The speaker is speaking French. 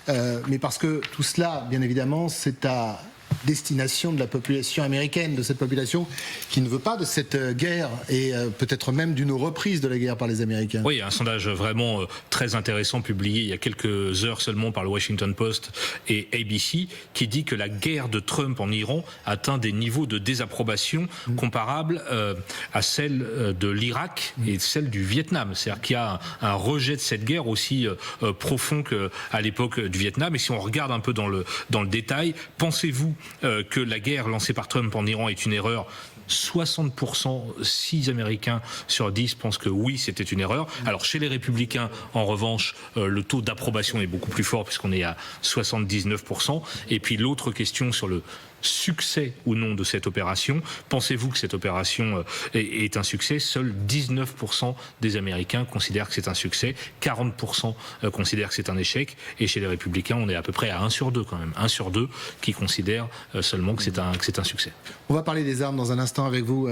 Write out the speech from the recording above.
mais parce que tout cela, bien évidemment, c'est à destination de la population américaine, de cette population qui ne veut pas de cette guerre et peut-être même d'une reprise de la guerre par les Américains. Oui, un sondage vraiment très intéressant publié il y a quelques heures seulement par le Washington Post et ABC qui dit que la guerre de Trump en Iran atteint des niveaux de désapprobation comparables à celle de l'Irak et celle du Vietnam. C'est-à-dire qu'il y a un rejet de cette guerre aussi profond qu'à l'époque du Vietnam. Et si on regarde un peu dans le détail, pensez-vous que la guerre lancée par Trump en Iran est une erreur? 60%, 6 Américains sur 10 pensent que oui, c'était une erreur. Alors chez les Républicains, en revanche, le taux d'approbation est beaucoup plus fort puisqu'on est à 79%. Et puis l'autre question sur le succès ou non de cette opération, pensez-vous que cette opération est un succès? Seuls 19% des Américains considèrent que c'est un succès, 40% considèrent que c'est un échec, et chez les Républicains, on est à peu près à 1 sur 2 quand même, 1 sur 2 qui considèrent seulement que c'est un succès. On va parler des armes dans un instant avec vous.